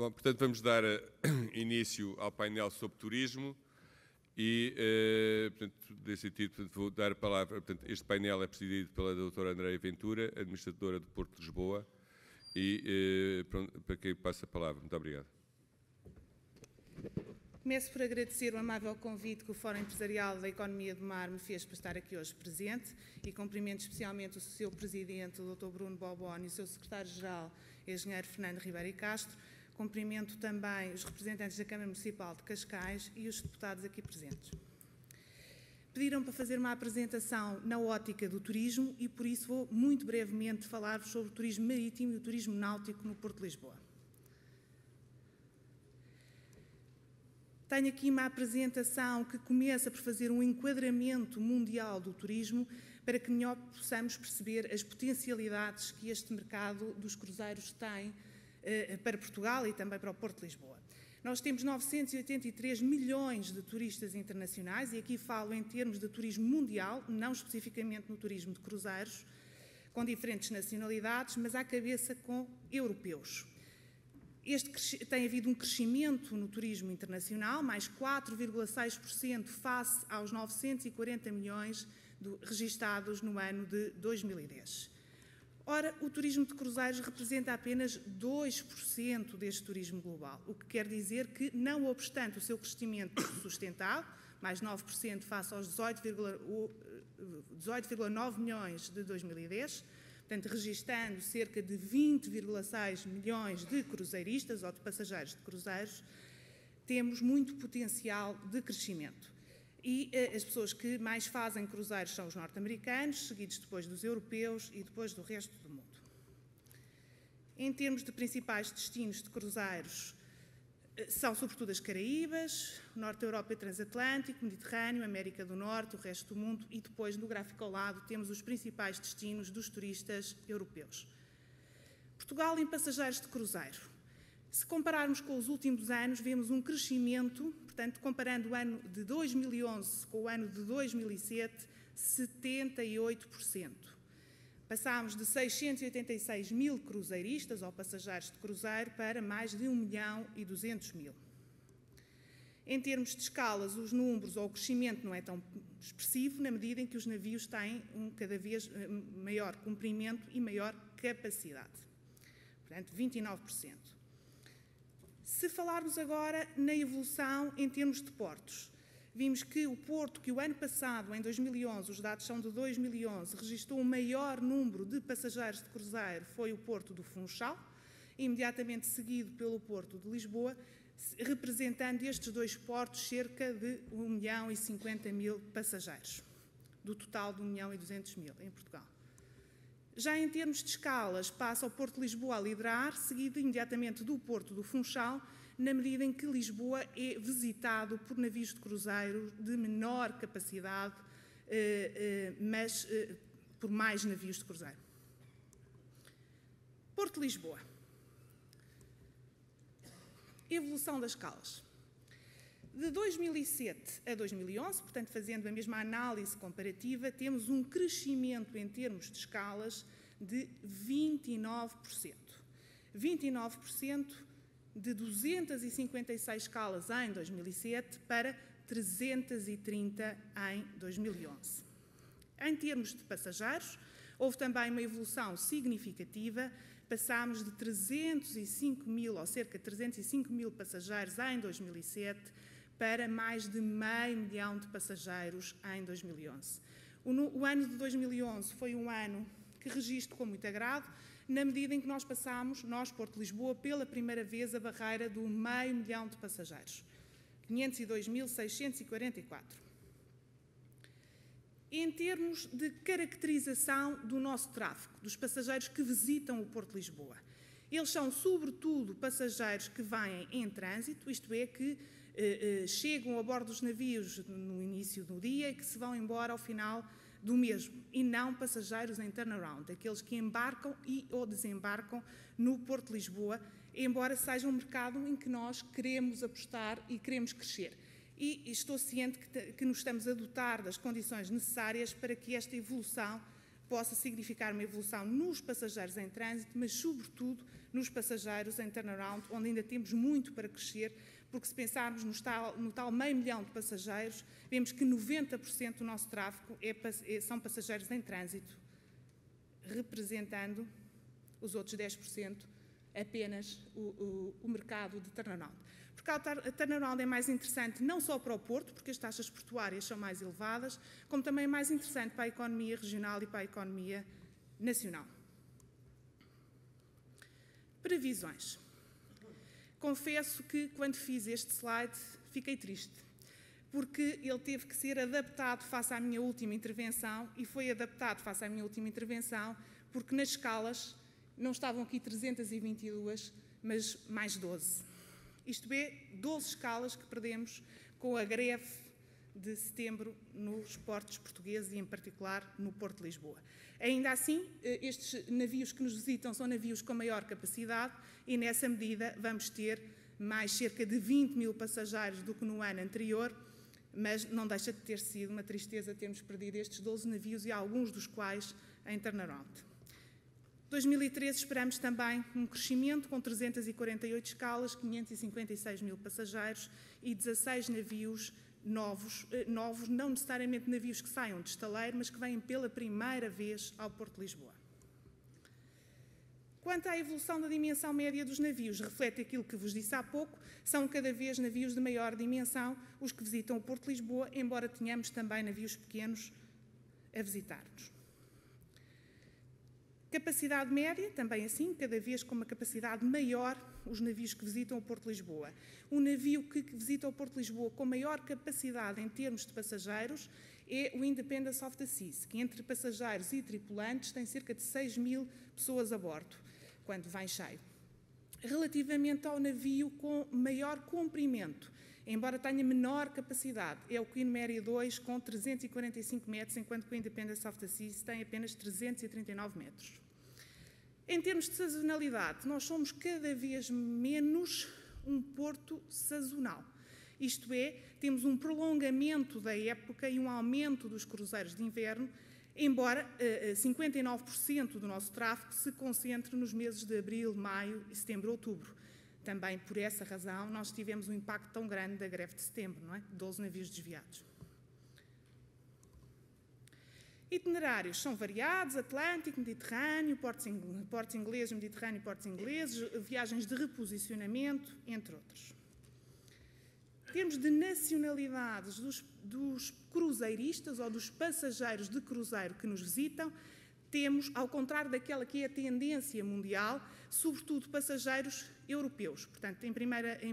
Bom, portanto, vamos dar início ao painel sobre turismo e, portanto, nesse sentido, portanto, vou dar a palavra. Portanto, este painel é presidido pela doutora Andreia Ventura, administradora do Porto de Lisboa, e para quem passa a palavra. Muito obrigado. Começo por agradecer o amável convite que o Fórum Empresarial da Economia do Mar me fez para estar aqui hoje presente e cumprimento especialmente o seu presidente, o Dr. Bruno Bobone, e o seu secretário-geral, engenheiro Fernando Ribeiro e Castro. Cumprimento também os representantes da Câmara Municipal de Cascais e os deputados aqui presentes. Pediram para fazer uma apresentação na ótica do turismo e por isso vou muito brevemente falar-vos sobre o turismo marítimo e o turismo náutico no Porto de Lisboa. Tenho aqui uma apresentação que começa por fazer um enquadramento mundial do turismo para que melhor possamos perceber as potencialidades que este mercado dos cruzeiros tem para Portugal e também para o Porto de Lisboa. Nós temos 983 milhões de turistas internacionais, e aqui falo em termos de turismo mundial, não especificamente no turismo de cruzeiros, com diferentes nacionalidades, mas à cabeça com europeus. Tem havido um crescimento no turismo internacional, mais 4,6% face aos 940 milhões registados no ano de 2010. Ora, o turismo de cruzeiros representa apenas 2% deste turismo global, o que quer dizer que, não obstante o seu crescimento sustentado, mais 9% face aos 18,9 milhões de 2010, portanto, registando cerca de 20,6 milhões de cruzeiristas ou de passageiros de cruzeiros, temos muito potencial de crescimento. E as pessoas que mais fazem cruzeiros são os norte-americanos, seguidos depois dos europeus e depois do resto do mundo. Em termos de principais destinos de cruzeiros, são sobretudo as Caraíbas, Norte da Europa e Transatlântico, Mediterrâneo, América do Norte, o resto do mundo, e depois, no gráfico ao lado, temos os principais destinos dos turistas europeus. Portugal em passageiros de cruzeiro. Se compararmos com os últimos anos, vemos um crescimento, portanto, comparando o ano de 2011 com o ano de 2007, 78%. Passámos de 686 mil cruzeiristas ou passageiros de cruzeiro para mais de 1.200.000. Em termos de escalas, os números ou o crescimento não é tão expressivo, na medida em que os navios têm cada vez maior comprimento e maior capacidade. Portanto, 29%. Se falarmos agora na evolução em termos de portos, vimos que o porto que o ano passado, em 2011, os dados são de 2011, registrou o maior número de passageiros de cruzeiro foi o porto do Funchal, imediatamente seguido pelo porto de Lisboa, representando estes dois portos cerca de 1.050.000 passageiros, do total de 1.200.000 em Portugal. Já em termos de escalas, passa o Porto de Lisboa a liderar, seguido imediatamente do Porto do Funchal, na medida em que Lisboa é visitado por navios de cruzeiro de menor capacidade, mas por mais navios de cruzeiro. Porto de Lisboa. Evolução das escalas. De 2007 a 2011, portanto, fazendo a mesma análise comparativa, temos um crescimento em termos de escalas de 29%. 29% de 256 escalas em 2007 para 330 em 2011. Em termos de passageiros, houve também uma evolução significativa. Passámos de 305 mil, ou cerca de 305 mil passageiros em 2007, para mais de 500 mil de passageiros em 2011. O ano de 2011 foi um ano que registro com muito agrado, na medida em que nós passámos, nós, Porto de Lisboa, pela primeira vez a barreira do 500 mil de passageiros. 502.644. Em termos de caracterização do nosso tráfego, dos passageiros que visitam o Porto de Lisboa, eles são, sobretudo, passageiros que vêm em trânsito, isto é, que chegam a bordo dos navios no início do dia e que se vão embora ao final do mesmo, e não passageiros em turnaround, aqueles que embarcam e ou desembarcam no Porto de Lisboa, embora seja um mercado em que nós queremos apostar e queremos crescer. E estou ciente que nos estamos a dotar das condições necessárias para que esta evolução possa significar uma evolução nos passageiros em trânsito, mas sobretudo nos passageiros em turnaround, onde ainda temos muito para crescer, porque se pensarmos no tal meio milhão de passageiros, vemos que 90% do nosso tráfego são passageiros em trânsito, representando os outros 10% apenas o mercado de turnaround. Porque a turnaround é mais interessante não só para o Porto, porque as taxas portuárias são mais elevadas, como também é mais interessante para a economia regional e para a economia nacional. Previsões. Confesso que, quando fiz este slide, fiquei triste, porque ele teve que ser adaptado face à minha última intervenção, e foi adaptado face à minha última intervenção, porque nas escalas não estavam aqui 322, mas mais 12. Isto é, 12 escalas que perdemos com a greve de setembro nos portos portugueses e, em particular, no Porto de Lisboa. Ainda assim, estes navios que nos visitam são navios com maior capacidade e, nessa medida, vamos ter mais cerca de 20 mil passageiros do que no ano anterior, mas não deixa de ter sido uma tristeza termos perdido estes 12 navios e alguns dos quais em turnaround. 2013 esperamos também um crescimento com 348 escalas, 556 mil passageiros e 16 navios novos, não necessariamente navios que saiam de estaleiro, mas que vêm pela primeira vez ao Porto de Lisboa. Quanto à evolução da dimensão média dos navios, reflete aquilo que vos disse há pouco, são cada vez navios de maior dimensão os que visitam o Porto de Lisboa, embora tenhamos também navios pequenos a visitar-nos. Capacidade média, também assim, cada vez com uma capacidade maior os navios que visitam o Porto de Lisboa. O navio que visita o Porto de Lisboa com maior capacidade em termos de passageiros é o Independence of the Seas, que entre passageiros e tripulantes tem cerca de 6 mil pessoas a bordo, quando vem cheio. Relativamente ao navio com maior comprimento, embora tenha menor capacidade, é o Queen Mary 2 com 345 metros, enquanto que o Independence of the Seas tem apenas 339 metros. Em termos de sazonalidade, nós somos cada vez menos um porto sazonal. Isto é, temos um prolongamento da época e um aumento dos cruzeiros de inverno, embora 59% do nosso tráfego se concentre nos meses de abril, maio, setembro, outubro. Também por essa razão nós tivemos um impacto tão grande da greve de setembro, não é? 12 navios desviados. Itinerários são variados: Atlântico, Mediterrâneo, portos ingleses, Mediterrâneo e portos ingleses, viagens de reposicionamento, entre outros. Em termos de nacionalidades dos cruzeiristas ou dos passageiros de cruzeiro que nos visitam, temos, ao contrário daquela que é a tendência mundial, sobretudo passageiros europeus. Portanto, em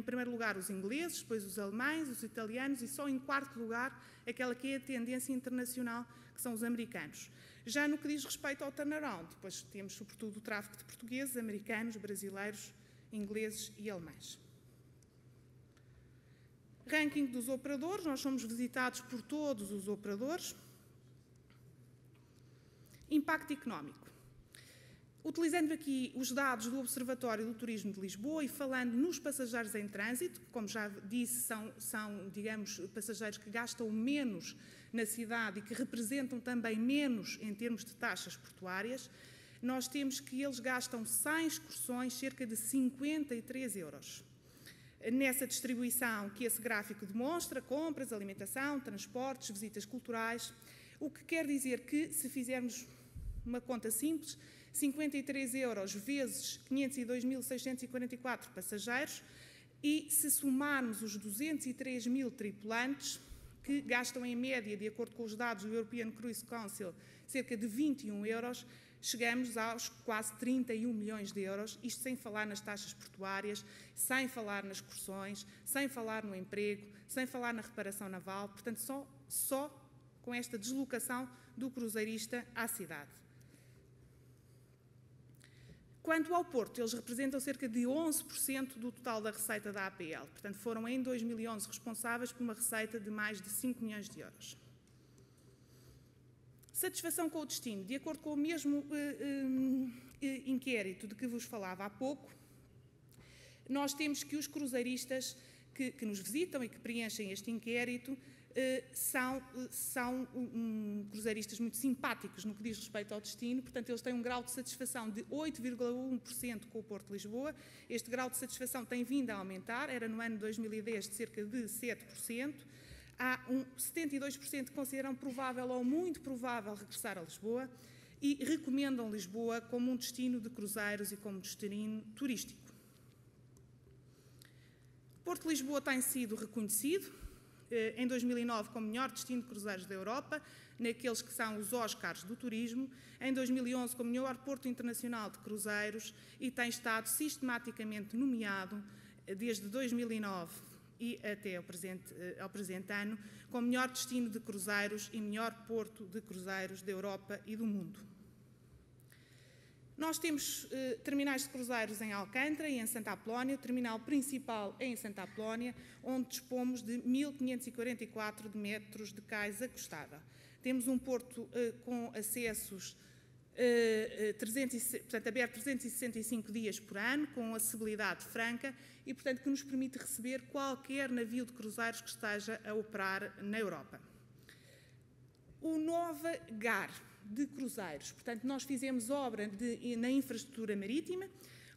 primeiro lugar os ingleses, depois os alemães, os italianos e só em quarto lugar aquela que é a tendência internacional, que são os americanos. Já no que diz respeito ao turnaround, depois temos sobretudo o tráfego de portugueses, americanos, brasileiros, ingleses e alemães. Ranking dos operadores, nós somos visitados por todos os operadores. Impacto económico. Utilizando aqui os dados do Observatório do Turismo de Lisboa e falando nos passageiros em trânsito, que, como já disse, são, digamos, passageiros que gastam menos na cidade e que representam também menos em termos de taxas portuárias, nós temos que eles gastam 100 excursões cerca de 53 euros. Nessa distribuição que esse gráfico demonstra, compras, alimentação, transportes, visitas culturais, o que quer dizer que, se fizermos uma conta simples, 53 euros vezes 502.644 passageiros, e se somarmos os 203 mil tripulantes, que gastam em média, de acordo com os dados do European Cruise Council, cerca de 21 euros, chegamos aos quase 31 milhões de euros, isto sem falar nas taxas portuárias, sem falar nas excursões, sem falar no emprego, sem falar na reparação naval, portanto, só com esta deslocação do cruzeirista à cidade. Quanto ao Porto, eles representam cerca de 11% do total da receita da APL. Portanto, foram em 2011 responsáveis por uma receita de mais de 5 milhões de euros. Satisfação com o destino. De acordo com o mesmo inquérito de que vos falava há pouco, nós temos que os cruzeiristas que nos visitam e que preenchem este inquérito são cruzeiristas muito simpáticos no que diz respeito ao destino, portanto eles têm um grau de satisfação de 8,1% com o Porto de Lisboa. Este grau de satisfação tem vindo a aumentar, era no ano de 2010 de cerca de 7%. Há 72% que consideram provável ou muito provável regressar a Lisboa e recomendam Lisboa como um destino de cruzeiros e como destino turístico. Porto de Lisboa tem sido reconhecido em 2009 como melhor destino de cruzeiros da Europa, naqueles que são os Oscars do turismo, em 2011 como melhor porto internacional de cruzeiros e tem estado sistematicamente nomeado desde 2009 e até ao presente ano como melhor destino de cruzeiros e melhor porto de cruzeiros da Europa e do mundo. Nós temos terminais de cruzeiros em Alcântara e em Santa Apolónia, o terminal principal é em Santa Apolónia, onde dispomos de 1.544 metros de cais acostável. Temos um porto com acessos portanto, aberto 365 dias por ano, com acessibilidade franca e, portanto, que nos permite receber qualquer navio de cruzeiros que esteja a operar na Europa. O Nova GAR de cruzeiros, portanto, nós fizemos obra na infraestrutura marítima,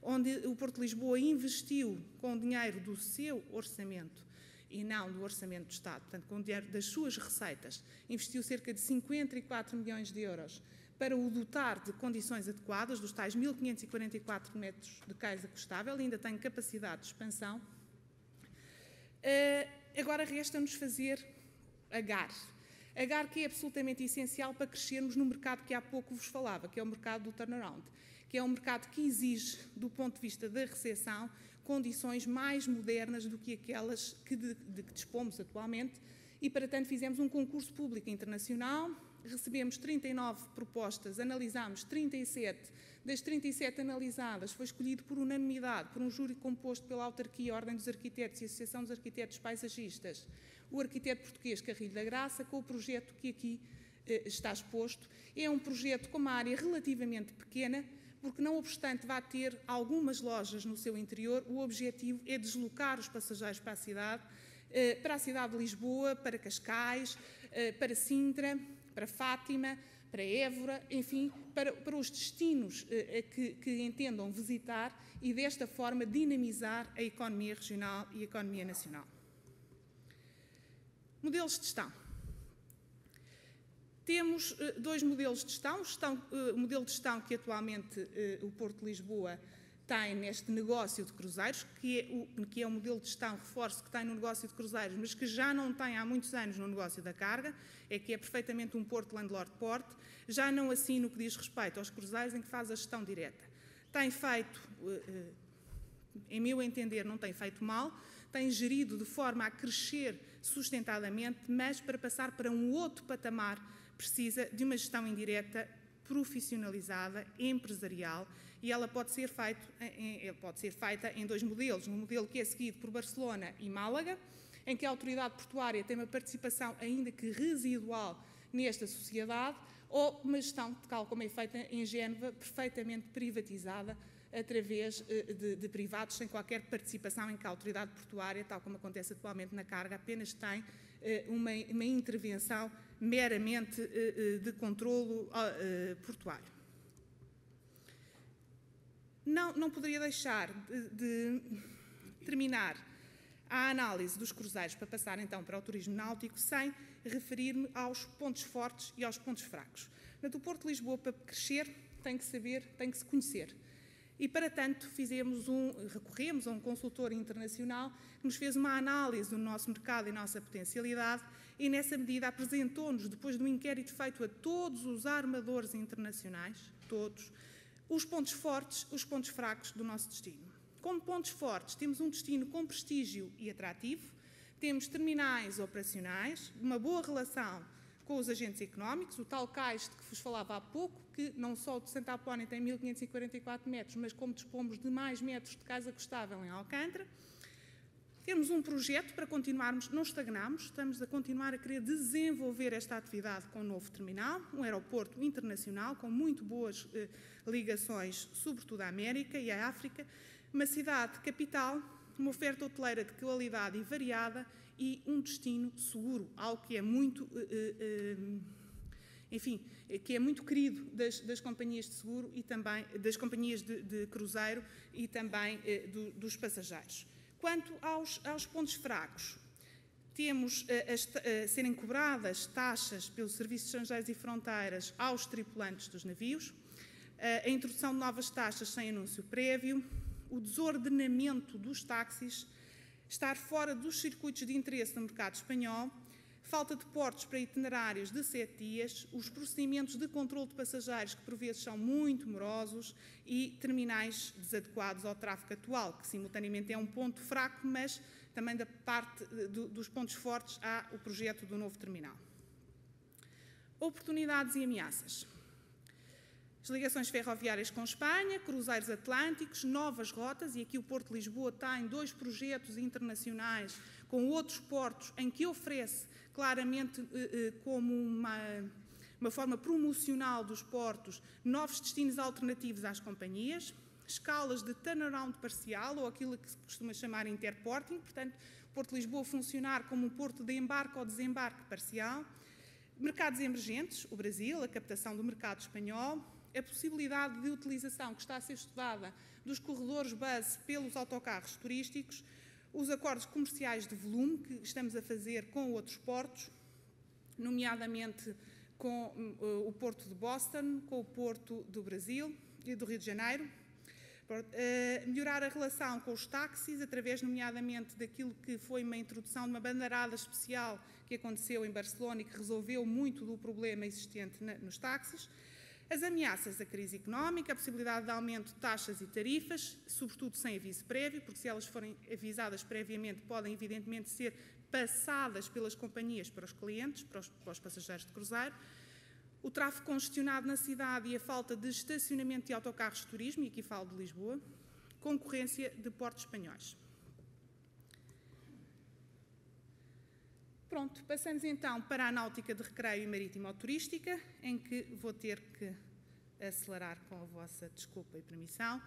onde o Porto de Lisboa investiu com o dinheiro do seu orçamento e não do orçamento do Estado, portanto, com o dinheiro das suas receitas, investiu cerca de 54 milhões de euros para o dotar de condições adequadas, dos tais 1.544 metros de cais acostável, ainda tem capacidade de expansão. Agora resta-nos fazer a GAR. A GAR que é absolutamente essencial para crescermos no mercado que há pouco vos falava, que é o mercado do turnaround, que é um mercado que exige, do ponto de vista da recepção, condições mais modernas do que aquelas de que dispomos atualmente e, para tanto, fizemos um concurso público internacional, recebemos 39 propostas, analisámos 37, das 37 analisadas foi escolhido por unanimidade, por um júri composto pela autarquia, a Ordem dos Arquitetos e a Associação dos Arquitetos Paisagistas, o arquiteto português Carrilho da Graça, com o projeto que aqui está exposto. É um projeto com uma área relativamente pequena, porque não obstante vá ter algumas lojas no seu interior, o objetivo é deslocar os passageiros para a cidade de Lisboa, para Cascais, para Sintra, para Fátima, para Évora, enfim, para os destinos que entendam visitar e desta forma dinamizar a economia regional e a economia nacional. Modelos de gestão. Temos dois modelos de gestão. O modelo de gestão que atualmente o Porto de Lisboa tem neste negócio de cruzeiros, que é o modelo de gestão, reforço, que tem no negócio de cruzeiros, mas que já não tem há muitos anos no negócio da carga, que é perfeitamente um porto landlord port, já não assim no que diz respeito aos cruzeiros, em que faz a gestão direta. Tem feito, em meu entender, não tem feito mal, tem gerido de forma a crescer sustentadamente, mas para passar para um outro patamar precisa de uma gestão indireta, profissionalizada, empresarial, e ela pode ser feita em dois modelos. Um modelo que é seguido por Barcelona e Málaga, em que a autoridade portuária tem uma participação, ainda que residual, nesta sociedade, ou uma gestão, tal como é feita em Génova, perfeitamente privatizada, através de privados, sem qualquer participação, em que a autoridade portuária, tal como acontece atualmente na carga, apenas tem uma intervenção meramente de controlo portuário. Não poderia deixar de terminar a análise dos cruzeiros para passar então para o turismo náutico sem referir-me aos pontos fortes e aos pontos fracos. Portanto, o Porto de Lisboa, para crescer, tem que saber, tem que se conhecer. E, para tanto, recorremos a um consultor internacional que nos fez uma análise do nosso mercado e nossa potencialidade e, nessa medida, apresentou-nos, depois de um inquérito feito a todos os armadores internacionais, todos, os pontos fortes, os pontos fracos do nosso destino. Como pontos fortes, temos um destino com prestígio e atrativo, temos terminais operacionais, uma boa relação com os agentes económicos, o tal cais de que vos falava há pouco, que não só o de Santa Apolónia tem 1.544 metros, mas como dispomos de mais metros de cais acostável em Alcântara. Temos um projeto para continuarmos, não estagnamos, estamos a continuar a querer desenvolver esta atividade com um novo terminal, um aeroporto internacional com muito boas ligações, sobretudo à América e à África, uma cidade capital uma oferta hoteleira de qualidade e variada e um destino seguro, algo que é muito, enfim, que é muito querido das companhias de seguro e também das companhias de cruzeiro e também dos passageiros. Quanto aos pontos fracos, temos a serem cobradas taxas pelo Serviço de Estrangeiros e Fronteiras aos tripulantes dos navios, a introdução de novas taxas sem anúncio prévio, o desordenamento dos táxis, estar fora dos circuitos de interesse do mercado espanhol, falta de portos para itinerários de 7 dias, os procedimentos de controle de passageiros que por vezes são muito morosos e terminais desadequados ao tráfego atual, que simultaneamente é um ponto fraco, mas também da parte dos pontos fortes há o projeto do novo terminal. Oportunidades e ameaças. As ligações ferroviárias com Espanha, cruzeiros atlânticos, novas rotas, e aqui o Porto de Lisboa tem 2 projetos internacionais com outros portos em que oferece claramente como uma forma promocional dos portos novos destinos alternativos às companhias, escalas de turnaround parcial, ou aquilo que se costuma chamar interporting, portanto, o Porto de Lisboa funcionar como um porto de embarque ou desembarque parcial, mercados emergentes, o Brasil, a captação do mercado espanhol, a possibilidade de utilização que está a ser estudada dos corredores base pelos autocarros turísticos, os acordos comerciais de volume que estamos a fazer com outros portos, nomeadamente com o Porto de Boston, com o Porto do Brasil e do Rio de Janeiro, melhorar a relação com os táxis, através nomeadamente daquilo que foi uma introdução de uma bandeirada especial que aconteceu em Barcelona e que resolveu muito do problema existente nos táxis. As ameaças à crise económica, a possibilidade de aumento de taxas e tarifas, sobretudo sem aviso prévio, porque se elas forem avisadas previamente, podem evidentemente ser passadas pelas companhias para os clientes, para os passageiros de cruzeiro. O tráfego congestionado na cidade e a falta de estacionamento de autocarros de turismo, e aqui falo de Lisboa, concorrência de portos espanhóis. Pronto, passamos então para a náutica de recreio e marítimo-turística, em que vou ter que acelerar com a vossa desculpa e permissão.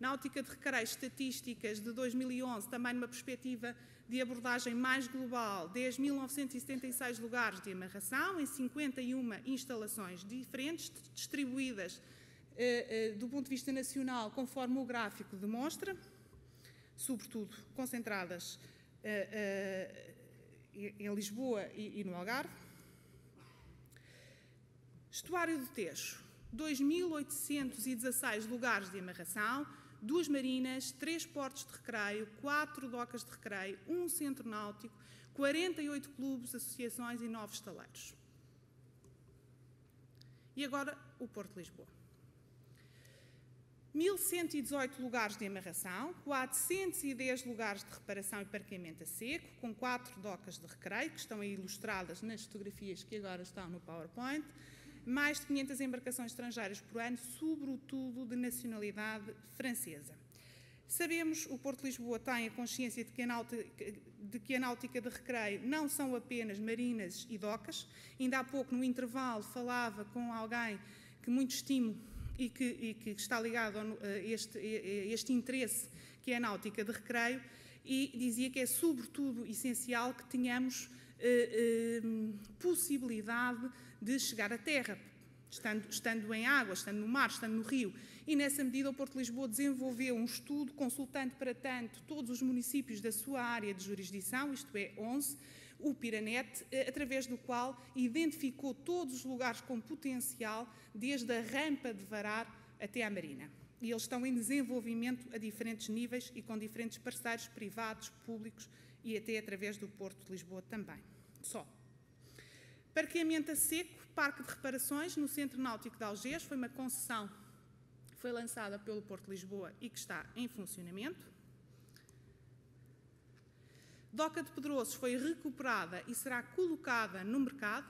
Náutica de recreio, estatísticas de 2011, também numa perspectiva de abordagem mais global, 10.976 lugares de amarração em 51 instalações diferentes, distribuídas do ponto de vista nacional, conforme o gráfico demonstra, sobretudo concentradas em Lisboa e no Algarve. Estuário do Tejo, 2.816 lugares de amarração, 2 marinas, 3 portos de recreio, 4 docas de recreio, 1 centro náutico, 48 clubes, associações e 9 estaleiros. E agora o Porto de Lisboa. 1.118 lugares de amarração, 410 lugares de reparação e parqueamento a seco, com 4 docas de recreio, que estão aí ilustradas nas fotografias que agora estão no PowerPoint, mais de 500 embarcações estrangeiras por ano, sobretudo de nacionalidade francesa. Sabemos, o Porto de Lisboa tem a consciência de que a náutica de recreio não são apenas marinas e docas. Ainda há pouco, no intervalo, falava com alguém que muito estimo e que está ligado a este interesse que é a náutica de recreio, e dizia que é sobretudo essencial que tenhamos possibilidade de chegar à terra, estando em água, estando no mar, estando no rio. E nessa medida o Porto de Lisboa desenvolveu um estudo, consultando para tanto todos os municípios da sua área de jurisdição, isto é, 11, o Piranet, através do qual identificou todos os lugares com potencial, desde a rampa de varar até à marina. E eles estão em desenvolvimento a diferentes níveis e com diferentes parceiros privados, públicos e até através do Porto de Lisboa também. Só. Parqueamento a seco, parque de reparações no Centro Náutico de Algés, foi uma concessão que foi lançada pelo Porto de Lisboa e que está em funcionamento. Doca de Pedroços foi recuperada e será colocada no mercado.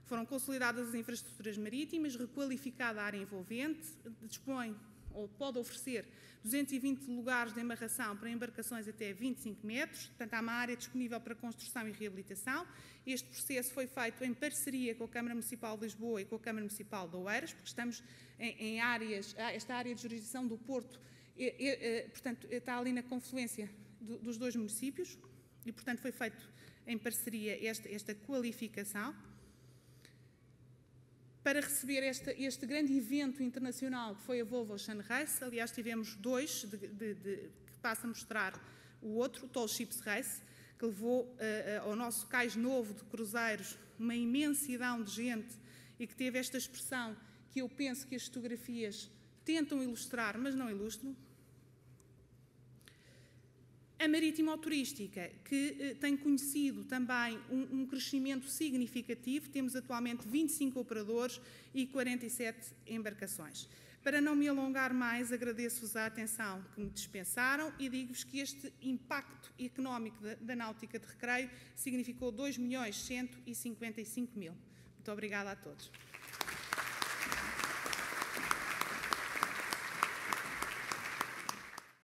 Foram consolidadas as infraestruturas marítimas, requalificada a área envolvente, dispõe ou pode oferecer 220 lugares de amarração para embarcações até 25 metros, portanto há uma área disponível para construção e reabilitação. Este processo foi feito em parceria com a Câmara Municipal de Lisboa e com a Câmara Municipal de Oeiras, porque estamos em áreas, esta área de jurisdição do Porto, portanto está ali na confluência dos dois municípios e, portanto, foi feito em parceria esta qualificação para receber este grande evento internacional que foi a Volvo Ocean Race. Aliás, tivemos dois, que passo a mostrar o outro, o Tall Ships Race, que levou ao nosso cais novo de cruzeiros uma imensidão de gente e que teve esta expressão que eu penso que as fotografias tentam ilustrar, mas não ilustram. A marítima turística, que tem conhecido também um crescimento significativo, temos atualmente 25 operadores e 47 embarcações. Para não me alongar mais, agradeço-vos a atenção que me dispensaram e digo-vos que este impacto económico da náutica de recreio significou 2.155.000. Muito obrigada a todos.